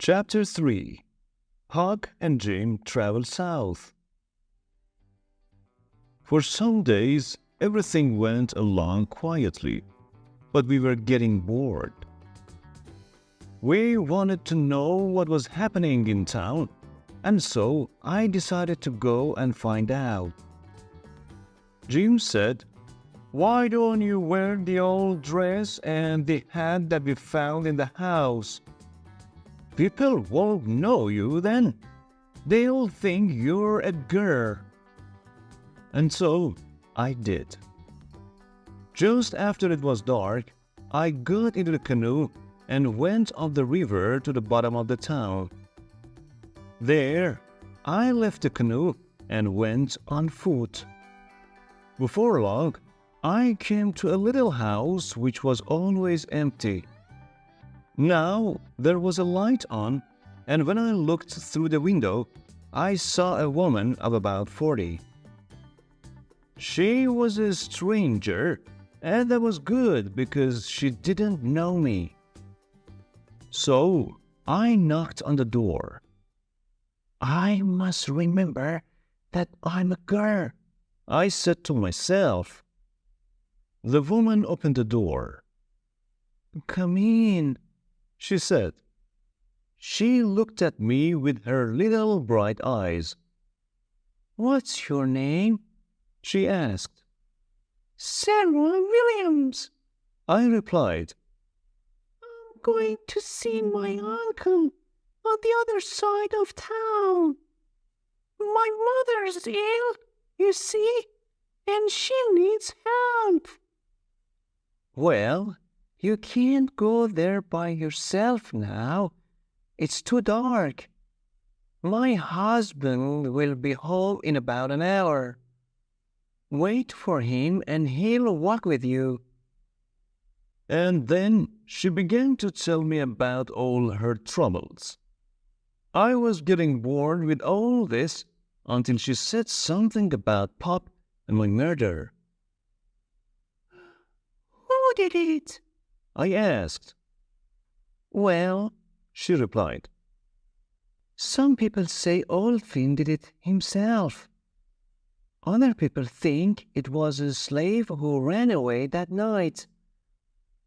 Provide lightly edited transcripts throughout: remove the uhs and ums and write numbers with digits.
Chapter 3. Huck and Jim Travel South. For some days, everything went along quietly, but we were getting bored. We wanted to know what was happening in town, and so I decided to go and find out. Jim said, "Why don't you wear the old dress and the hat that we found in the house? People won't know you then. They'll think you're a girl." And so I did. Just after it was dark, I got into the canoe and went up the river to the bottom of the town. There, I left the canoe and went on foot. Before long, I came to a little house which was always empty. Now there was a light on, and when I looked through the window, I saw a woman of about 40. She was a stranger, and that was good because she didn't know me. So I knocked on the door. "I must remember that I'm a girl," I said to myself. The woman opened the door. "Come in," she said. She looked at me with her little bright eyes. "What's your name?" she asked. "Sarah Williams," I replied. "I'm going to see my uncle on the other side of town. My mother's ill, you see, and she needs help." "Well, you can't go there by yourself now. It's too dark. My husband will be home in about an hour. Wait for him and he'll walk with you." And then she began to tell me about all her troubles. I was getting bored with all this until she said something about Pop and my murder. "Who did it?" I asked. "Well," she replied, "some people say old Finn did it himself. Other people think it was a slave who ran away that night.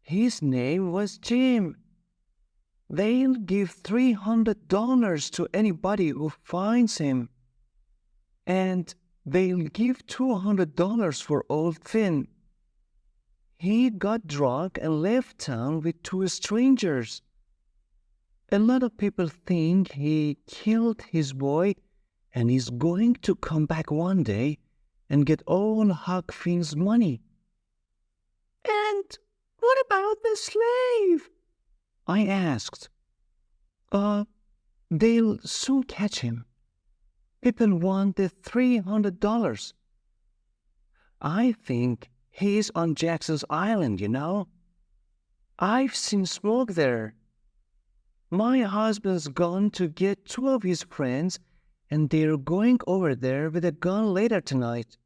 His name was Jim. They'll give $300 to anybody who finds him. And they'll give $200 for old Finn. He got drunk and left town with two strangers. A lot of people think he killed his boy and he's going to come back one day and get all Huck Finn's money." "And what about the slave?" I asked. They'll soon catch him. People want the $300. I think he's on Jackson's Island, you know. I've seen smoke there. My husband's gone to get two of his friends, and they're going over there with a gun later tonight."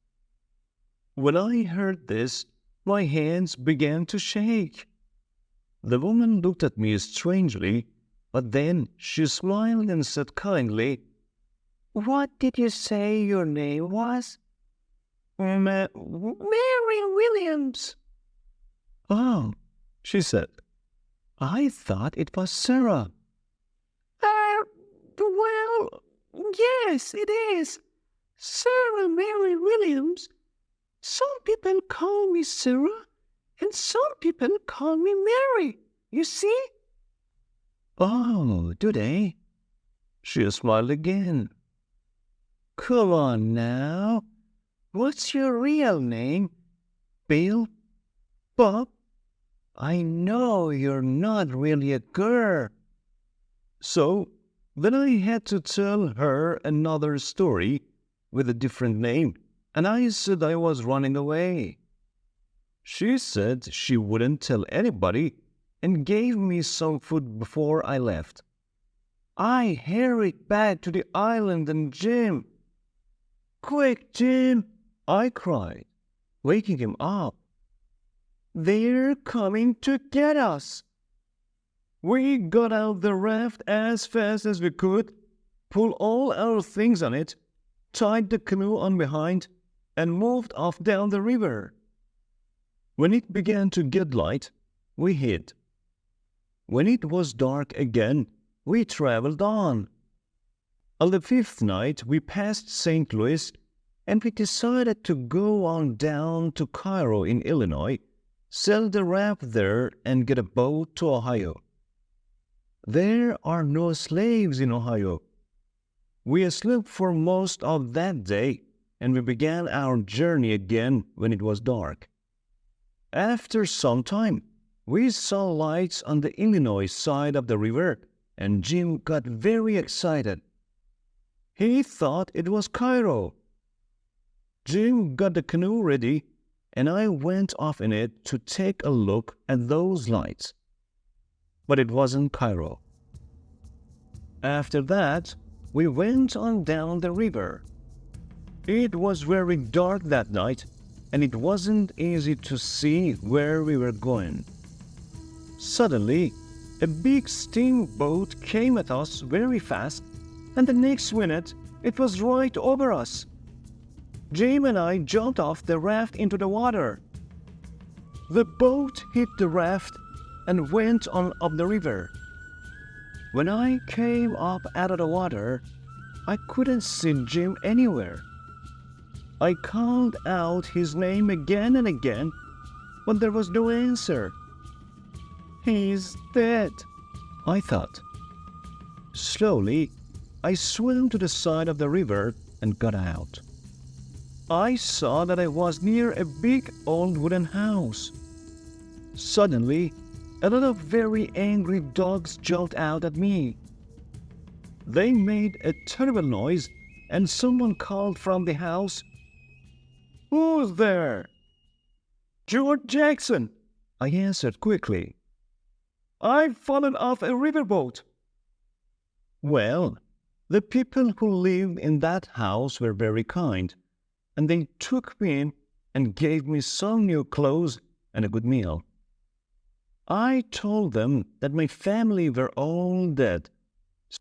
When I heard this, my hands began to shake. The woman looked at me strangely, but then she smiled and said kindly, "What did you say your name was?" Mary Williams." "Oh," she said. "I thought it was Sarah." Well, yes, it is. Sarah Mary Williams. Some people call me Sarah, and some people call me Mary, you see?" "Oh, do they?" She smiled again. "Come on now. What's your real name? Bill? Bob? I know you're not really a girl." So then I had to tell her another story with a different name, and I said I was running away. She said she wouldn't tell anybody and gave me some food before I left. I hurried back to the island and Jim. "Quick, Jim!" I cried, waking him up. "They're coming to get us." We got out the raft as fast as we could, pulled all our things on it, tied the canoe on behind, and moved off down the river. When it began to get light, we hid. When it was dark again, we traveled on. On the fifth night, we passed St. Louis, and we decided to go on down to Cairo in Illinois, sell the raft there, and get a boat to Ohio. There are no slaves in Ohio. We slept for most of that day, and we began our journey again when it was dark. After some time, we saw lights on the Illinois side of the river, and Jim got very excited. He thought it was Cairo. Jim got the canoe ready, and I went off in it to take a look at those lights. But it wasn't Cairo. After that, we went on down the river. It was very dark that night, and it wasn't easy to see where we were going. Suddenly, a big steamboat came at us very fast, and the next minute, it was right over us. Jim and I jumped off the raft into the water. The boat hit the raft and went on up the river. When I came up out of the water, I couldn't see Jim anywhere. I called out his name again and again, but there was no answer. He's dead, I thought. Slowly, I swam to the side of the river and got out. I saw that I was near a big old wooden house. Suddenly, a lot of very angry dogs jumped out at me. They made a terrible noise, and someone called from the house, "Who's there?" "George Jackson," I answered quickly. "I've fallen off a riverboat." Well, the people who lived in that house were very kind, and they took me in and gave me some new clothes and a good meal. I told them that my family were all dead,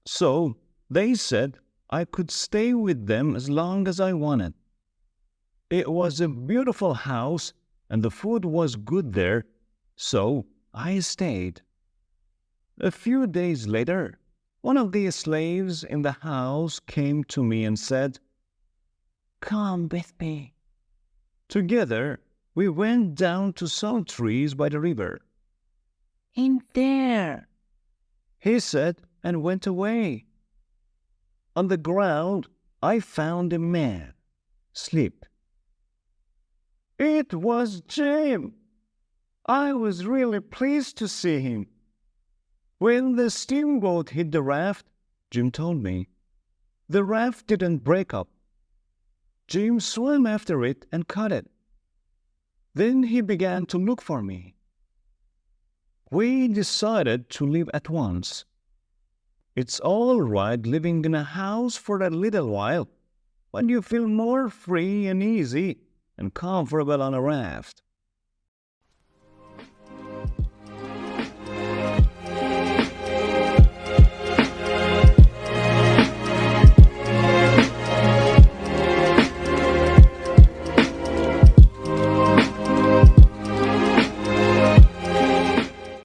so they said I could stay with them as long as I wanted. It was a beautiful house, and the food was good there, so I stayed. A few days later, one of the slaves in the house came to me and said, "Come with me." Together, we went down to some trees by the river. "In there," he said, and went away. On the ground, I found a man asleep. It was Jim. I was really pleased to see him. When the steamboat hit the raft, Jim told me, the raft didn't break up. Jim swam after it and caught it. Then he began to look for me. We decided to leave at once. It's all right living in a house for a little while, but you feel more free and easy and comfortable on a raft.